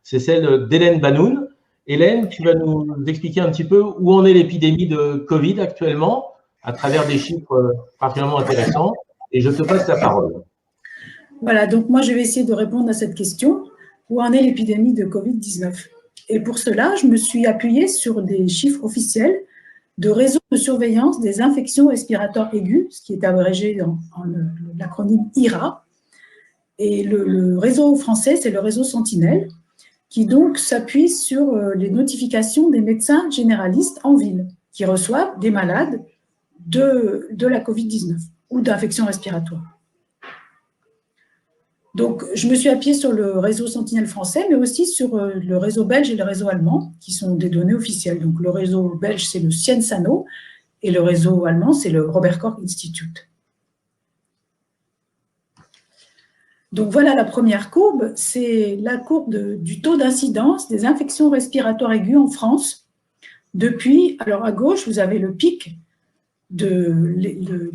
C'est celle d'Hélène Banoun. Hélène, tu vas nous expliquer un petit peu où en est l'épidémie de Covid actuellement, à travers des chiffres particulièrement intéressants. Et je te passe la parole. Voilà, donc moi, je vais essayer de répondre à cette question. Où en est l'épidémie de Covid-19? Et pour cela, je me suis appuyée sur des chiffres officiels de réseau de surveillance des infections respiratoires aiguës, ce qui est abrégé en l'acronyme IRA. Et le réseau français, c'est le réseau Sentinelle, qui donc s'appuie sur les notifications des médecins généralistes en ville, qui reçoivent des malades de la Covid-19 ou d'infections respiratoires. Donc, je me suis appuyée sur le réseau Sentinelle français, mais aussi sur le réseau belge et le réseau allemand, qui sont des données officielles. Donc, le réseau belge, c'est le Ciensano, et le réseau allemand, c'est le Robert Koch Institute. Donc, voilà la première courbe, c'est la courbe du taux d'incidence des infections respiratoires aiguës en France. Depuis, alors à gauche, vous avez le pic de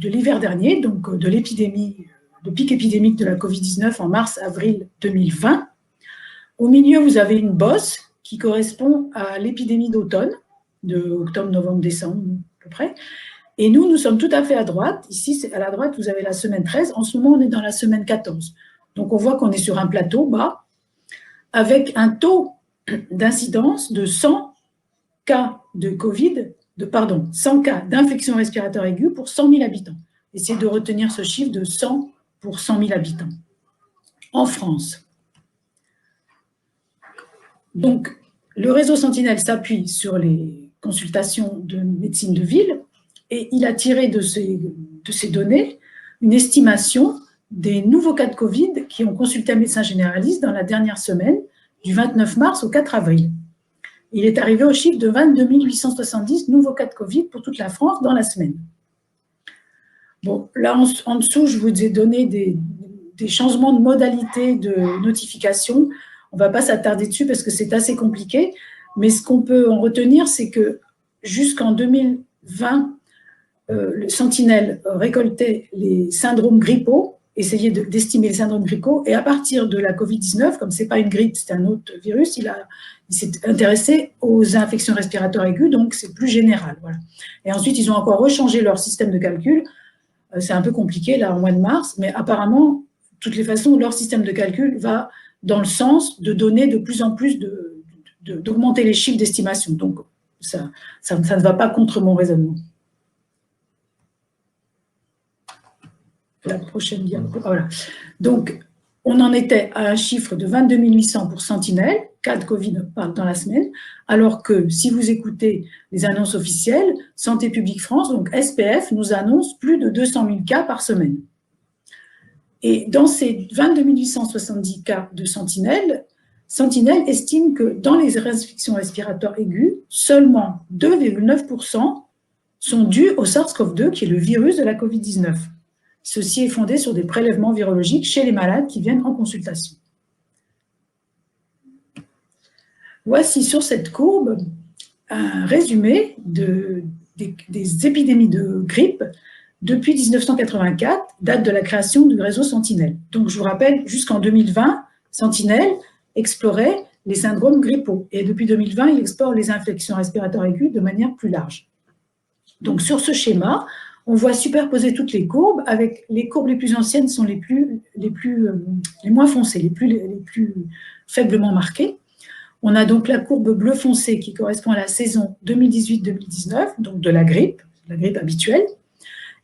l'hiver dernier, donc de l'épidémie, le pic épidémique de la Covid-19 en mars-avril 2020. Au milieu, vous avez une bosse qui correspond à l'épidémie d'automne, de octobre, novembre, décembre, à peu près. Et nous sommes tout à fait à droite. Ici, à la droite, vous avez la semaine 13. En ce moment, on est dans la semaine 14. Donc, on voit qu'on est sur un plateau bas, avec un taux d'incidence de 100 cas de Covid, 100 cas d'infection respiratoire aiguë pour 100 000 habitants. Essayez de retenir ce chiffre de 100 pour 100 000 habitants en France. Donc, le réseau Sentinelle s'appuie sur les consultations de médecine de ville et il a tiré de ces données une estimation des nouveaux cas de Covid qui ont consulté un médecin généraliste dans la dernière semaine, du 29 mars au 4 avril. Il est arrivé au chiffre de 22 870 nouveaux cas de Covid pour toute la France dans la semaine. Bon, là, en dessous, je vous ai donné des changements de modalité de notification. On ne va pas s'attarder dessus parce que c'est assez compliqué, mais ce qu'on peut en retenir, c'est que jusqu'en 2020, le Sentinelle récoltait les syndromes grippaux, essayait d'estimer les syndromes grippaux, et à partir de la Covid-19, comme ce n'est pas une grippe, c'est un autre virus, il s'est intéressé aux infections respiratoires aiguës, donc c'est plus général. Voilà. Et ensuite, ils ont encore rechangé leur système de calcul. C'est un peu compliqué, là, en mois de mars, mais apparemment, de toutes les façons, leur système de calcul va dans le sens de donner de plus en plus d'augmenter les chiffres d'estimation. Donc, ça ne va pas contre mon raisonnement. La prochaine diapo. Voilà. Donc, on en était à un chiffre de 22 800 pour Sentinelle, cas de Covid dans la semaine, alors que si vous écoutez les annonces officielles, Santé publique France, donc SPF, nous annonce plus de 200 000 cas par semaine. Et dans ces 22 870 cas de Sentinelle, Sentinelle estime que dans les infections respiratoires aiguës, seulement 2,9% sont dus au SARS-CoV-2, qui est le virus de la Covid-19. Ceci est fondé sur des prélèvements virologiques chez les malades qui viennent en consultation. Voici sur cette courbe un résumé des épidémies de grippe depuis 1984, date de la création du réseau Sentinelle. Donc, je vous rappelle, jusqu'en 2020, Sentinelle explorait les syndromes grippaux. Et depuis 2020, il explore les infections respiratoires aiguës de manière plus large. Donc, sur ce schéma, on voit superposer toutes les courbes, avec les courbes les plus anciennes sont les moins foncées, les plus faiblement marquées. On a donc la courbe bleu foncé qui correspond à la saison 2018-2019, donc de la grippe habituelle.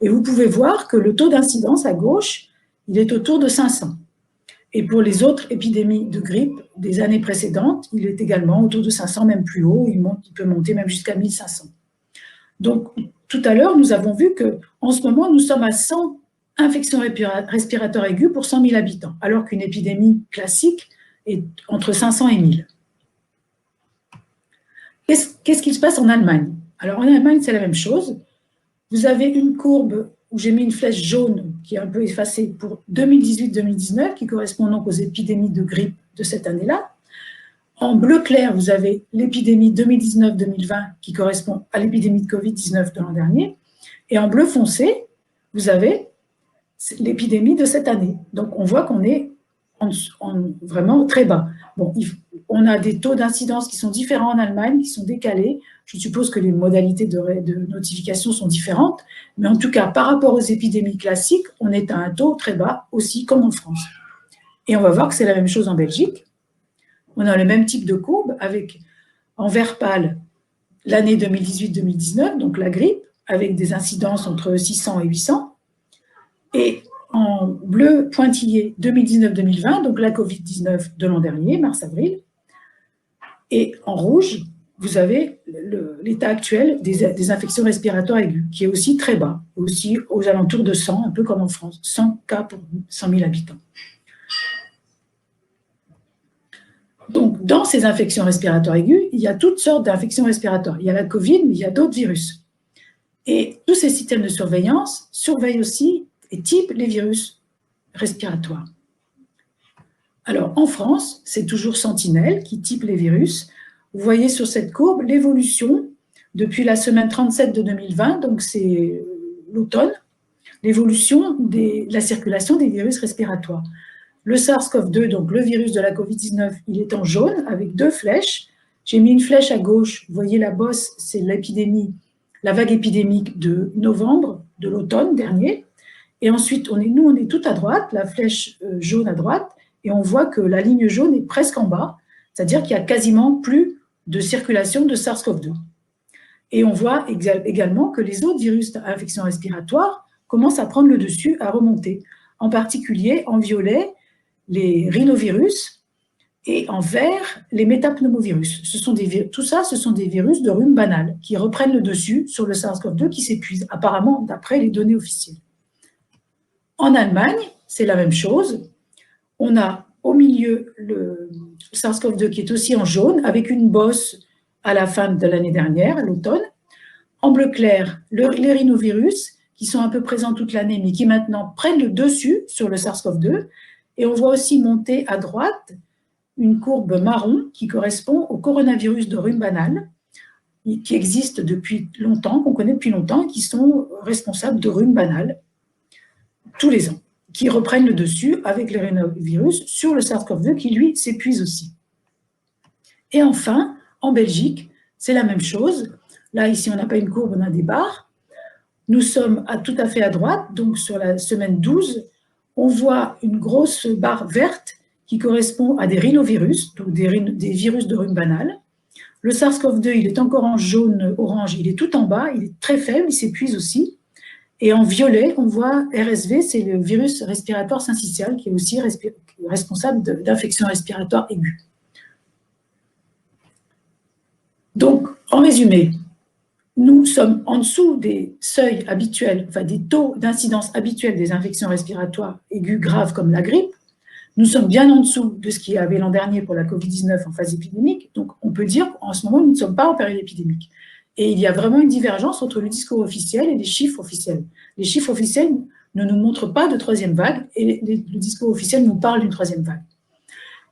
Et vous pouvez voir que le taux d'incidence à gauche, il est autour de 500. Et pour les autres épidémies de grippe des années précédentes, il est également autour de 500, même plus haut, il peut monter même jusqu'à 1500. Donc, tout à l'heure, nous avons vu qu'en ce moment, nous sommes à 100 infections respiratoires aiguës pour 100 000 habitants, alors qu'une épidémie classique est entre 500 et 1000. Qu'est-ce qui se passe en Allemagne? Alors, en Allemagne, c'est la même chose. Vous avez une courbe où j'ai mis une flèche jaune qui est un peu effacée pour 2018-2019, qui correspond donc aux épidémies de grippe de cette année-là. En bleu clair, vous avez l'épidémie 2019-2020 qui correspond à l'épidémie de Covid-19 de l'an dernier. Et en bleu foncé, vous avez l'épidémie de cette année. Donc, on voit qu'on est vraiment très bas. Bon, on a des taux d'incidence qui sont différents en Allemagne, qui sont décalés. Je suppose que les modalités de notification sont différentes, mais en tout cas, par rapport aux épidémies classiques, on est à un taux très bas aussi, comme en France. Et on va voir que c'est la même chose en Belgique. On a le même type de courbe avec, en vert pâle, l'année 2018-2019, donc la grippe, avec des incidences entre 600 et 800. Et en bleu pointillé, 2019-2020, donc la Covid-19 de l'an dernier, mars-avril. Et en rouge, vous avez l'état actuel des infections respiratoires aiguës, qui est aussi très bas, aussi aux alentours de 100, un peu comme en France, 100 cas pour 100 000 habitants. Donc, dans ces infections respiratoires aiguës, il y a toutes sortes d'infections respiratoires. Il y a la Covid, mais il y a d'autres virus. Et tous ces systèmes de surveillance surveillent aussi et typent les virus respiratoires. Alors, en France, c'est toujours Sentinelle qui type les virus. Vous voyez sur cette courbe l'évolution depuis la semaine 37 de 2020, donc c'est l'automne, l'évolution de la circulation des virus respiratoires. Le SARS-CoV-2, donc le virus de la Covid-19, il est en jaune avec 2 flèches. J'ai mis une flèche à gauche, vous voyez la bosse, c'est l'épidémie, la vague épidémique de novembre, de l'automne dernier. Et ensuite, nous, on est tout à droite, la flèche jaune à droite, et on voit que la ligne jaune est presque en bas, c'est-à-dire qu'il n'y a quasiment plus de circulation de SARS-CoV-2. Et on voit également que les autres virus à infection respiratoire commencent à prendre le dessus, à remonter. En particulier, en violet, les rhinovirus et en vert, les métapneumovirus. Tout ça, ce sont des virus de rhume banal qui reprennent le dessus sur le SARS-CoV-2 qui s'épuise, apparemment d'après les données officielles. En Allemagne, c'est la même chose. On a au milieu le SARS-CoV-2 qui est aussi en jaune, avec une bosse à la fin de l'année dernière, à l'automne. En bleu clair, les rhinovirus, qui sont un peu présents toute l'année, mais qui maintenant prennent le dessus sur le SARS-CoV-2. Et on voit aussi monter à droite une courbe marron qui correspond au coronavirus de rhume banal, qui existe depuis longtemps, qu'on connaît depuis longtemps, et qui sont responsables de rhume banal tous les ans, qui reprennent le dessus avec les rhinovirus sur le SARS-CoV-2 qui, lui, s'épuise aussi. Et enfin, en Belgique, c'est la même chose. Là, ici, on n'a pas une courbe, on a des barres. Nous sommes tout à fait à droite, donc sur la semaine 12, on voit une grosse barre verte qui correspond à des rhinovirus, donc des virus de rhume banal. Le SARS-CoV-2, il est encore en jaune-orange, il est tout en bas, il est très faible, il s'épuise aussi. Et en violet, on voit RSV, c'est le virus respiratoire syncytial qui est aussi responsable d'infections respiratoires aiguës. Donc, en résumé, nous sommes en dessous des seuils habituels, enfin des taux d'incidence habituels des infections respiratoires aiguës graves comme la grippe. Nous sommes bien en dessous de ce qu'il y avait l'an dernier pour la Covid-19 en phase épidémique. Donc, on peut dire qu'en ce moment, nous ne sommes pas en période épidémique. Et il y a vraiment une divergence entre le discours officiel et les chiffres officiels. Les chiffres officiels ne nous montrent pas de 3e vague et le discours officiel nous parle d'une 3e vague.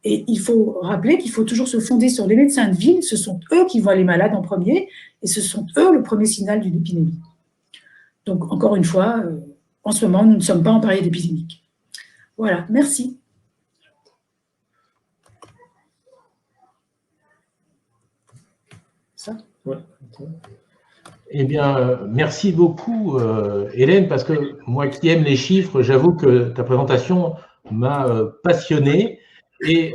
Et il faut rappeler qu'il faut toujours se fonder sur les médecins de ville. Ce sont eux qui voient les malades en premier et ce sont eux le premier signal d'une épidémie. Donc, encore une fois, en ce moment, nous ne sommes pas en période épidémique. Voilà, merci. Ça ? Ouais. Eh bien, merci beaucoup, Hélène, parce que moi qui aime les chiffres, j'avoue que ta présentation m'a passionné. Et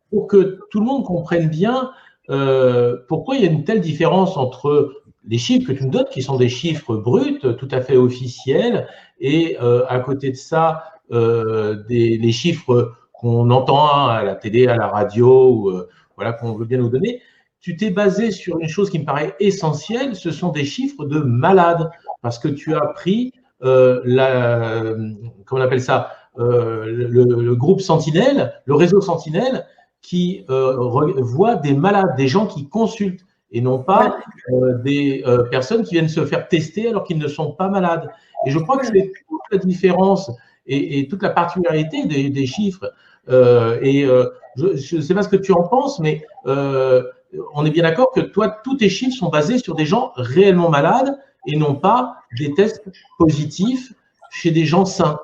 pour que tout le monde comprenne bien pourquoi il y a une telle différence entre les chiffres que tu nous donnes, qui sont des chiffres bruts, tout à fait officiels, et à côté de ça, les chiffres qu'on entend à la télé, à la radio, ou, voilà, qu'on veut bien nous donner. Tu t'es basé sur une chose qui me paraît essentielle, ce sont des chiffres de malades, parce que tu as pris comment on appelle ça, le groupe Sentinelle, le réseau Sentinelle, qui voit des malades, des gens qui consultent, et non pas des personnes qui viennent se faire tester alors qu'ils ne sont pas malades. Et je crois que c'est toute la différence et toute la particularité des chiffres. Je ne sais pas ce que tu en penses, mais on est bien d'accord que toi, tous tes chiffres sont basés sur des gens réellement malades et non pas des tests positifs chez des gens sains.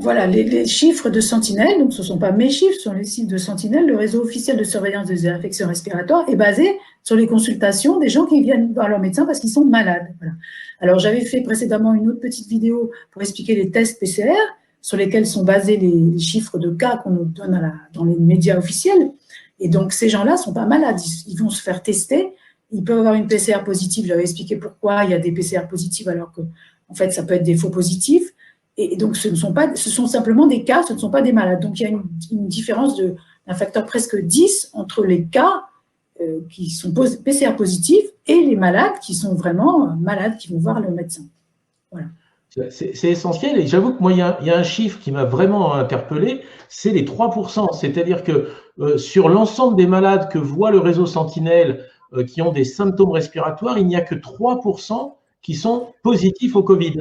Voilà, les chiffres de Sentinelle, donc ce ne sont pas mes chiffres, ce sont les chiffres de Sentinelle. Le réseau officiel de surveillance des infections respiratoires est basé sur les consultations des gens qui viennent voir leur médecin parce qu'ils sont malades. Voilà. Alors, j'avais fait précédemment une autre petite vidéo pour expliquer les tests PCR sur lesquels sont basés les chiffres de cas qu'on nous donne dans les médias officiels. Et donc, ces gens-là ne sont pas malades, ils vont se faire tester. Ils peuvent avoir une PCR positive. J'avais expliqué pourquoi il y a des PCR positives alors que, en fait, ça peut être des faux positifs. Et donc, ce sont simplement des cas, ce ne sont pas des malades. Donc, il y a une différence d'un facteur presque 10 entre les cas qui sont PCR positifs et les malades qui sont vraiment malades, qui vont voir le médecin. Voilà. C'est essentiel. Et j'avoue que moi, il y a un chiffre qui m'a vraiment interpellé, c'est les 3%. C'est-à-dire que sur l'ensemble des malades que voit le réseau Sentinelle qui ont des symptômes respiratoires, il n'y a que 3% qui sont positifs au Covid.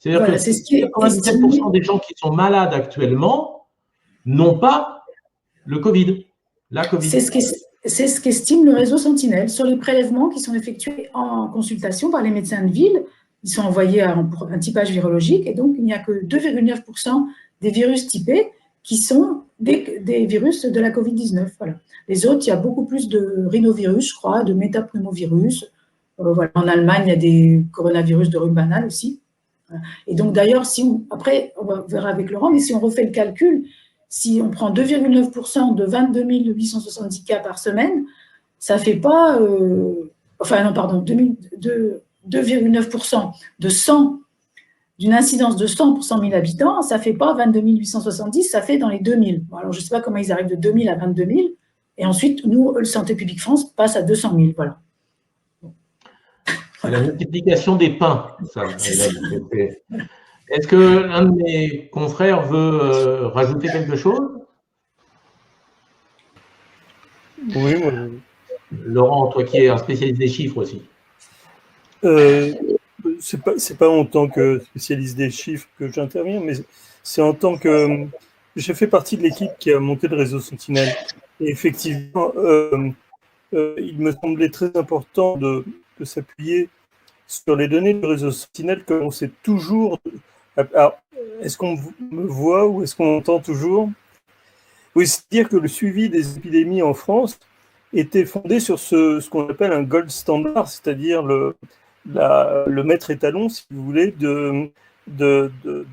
C'est-à-dire voilà, que c'est ce qui est 97% des gens qui sont malades actuellement n'ont pas le Covid. La Covid. C'est ce qu'estime le réseau Sentinelle. Sur les prélèvements qui sont effectués en consultation par les médecins de ville, ils sont envoyés pour un typage virologique et donc il n'y a que 2,9% des virus typés qui sont des virus de la Covid-19. Voilà. Les autres, il y a beaucoup plus de rhinovirus, je crois, de métapneumovirus. Voilà. En Allemagne, il y a des coronavirus de rhume banal aussi. Et donc, d'ailleurs, après, on verra avec Laurent, mais si on refait le calcul, si on prend 2,9% de 22 870 cas par semaine, ça ne fait pas… 2,9% de 100, d'une incidence de 100 pour 100 000 habitants, ça ne fait pas 22 870, ça fait dans les 2000. Bon, alors, je ne sais pas comment ils arrivent de 2000 à 22 000. Et ensuite, nous, le Santé publique France passe à 200 000. Voilà. C'est la multiplication des pains, ça. Est-ce que l'un de mes confrères veut rajouter quelque chose? Oui, moi. Laurent, toi qui es un spécialiste des chiffres aussi. C'est pas en tant que spécialiste des chiffres que j'interviens, mais c'est en tant que… J'ai fait partie de l'équipe qui a monté le réseau Sentinelle. Et effectivement, il me semblait très important de s'appuyer sur les données du réseau Sentinelle, comme on sait toujours… Alors, est-ce qu'on me voit ou est-ce qu'on entend toujours? Oui, c'est-à-dire que le suivi des épidémies en France était fondé sur ce qu'on appelle un gold standard, c'est-à-dire le maître étalon, si vous voulez, de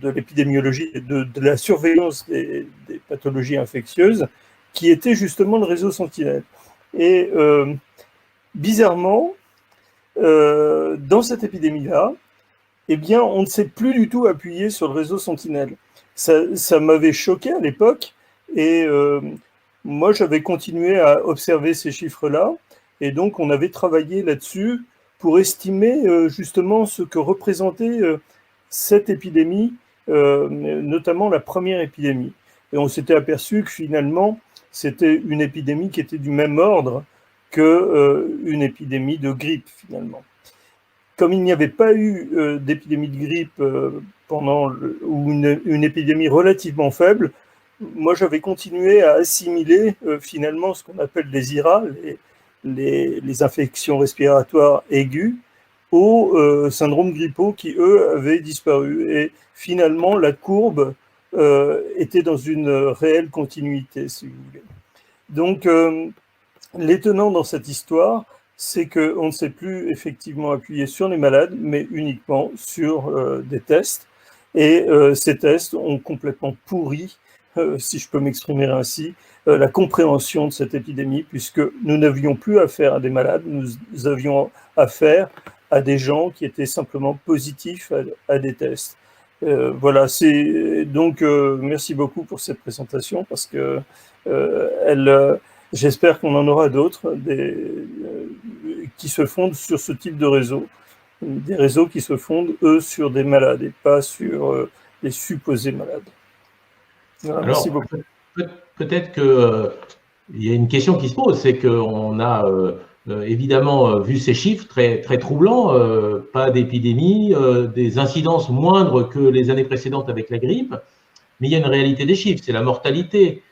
l'épidémiologie, de la surveillance des pathologies infectieuses, qui était justement le réseau Sentinelle. Et bizarrement, dans cette épidémie-là, eh bien, on ne s'est plus du tout appuyé sur le réseau Sentinelle. Ça m'avait choqué à l'époque, et moi, j'avais continué à observer ces chiffres-là, et donc on avait travaillé là-dessus pour estimer justement ce que représentait cette épidémie, notamment la première épidémie. Et on s'était aperçu que finalement, c'était une épidémie qui était du même ordre qu'une épidémie de grippe, finalement. Comme il n'y avait pas eu d'épidémie de grippe ou une épidémie relativement faible, moi j'avais continué à assimiler finalement ce qu'on appelle les IRA, les infections respiratoires aiguës, aux syndromes grippaux qui, eux, avaient disparu. Et finalement, la courbe était dans une réelle continuité, si vous voulez. Donc, l'étonnant dans cette histoire, c'est qu'on ne s'est plus effectivement appuyé sur les malades, mais uniquement sur des tests. Et ces tests ont complètement pourri, si je peux m'exprimer ainsi, la compréhension de cette épidémie, puisque nous n'avions plus affaire à des malades, nous avions affaire à des gens qui étaient simplement positifs à des tests. Voilà, donc merci beaucoup pour cette présentation, parce que j'espère qu'on en aura d'autres qui se fondent sur ce type de réseau, des réseaux qui se fondent, eux, sur des malades et pas sur les supposés malades. Voilà, alors, merci beaucoup. Peut-être qu'il y a une question qui se pose, c'est qu'on a évidemment vu ces chiffres très, très troublants, pas d'épidémie, des incidences moindres que les années précédentes avec la grippe, mais il y a une réalité des chiffres, c'est la mortalité.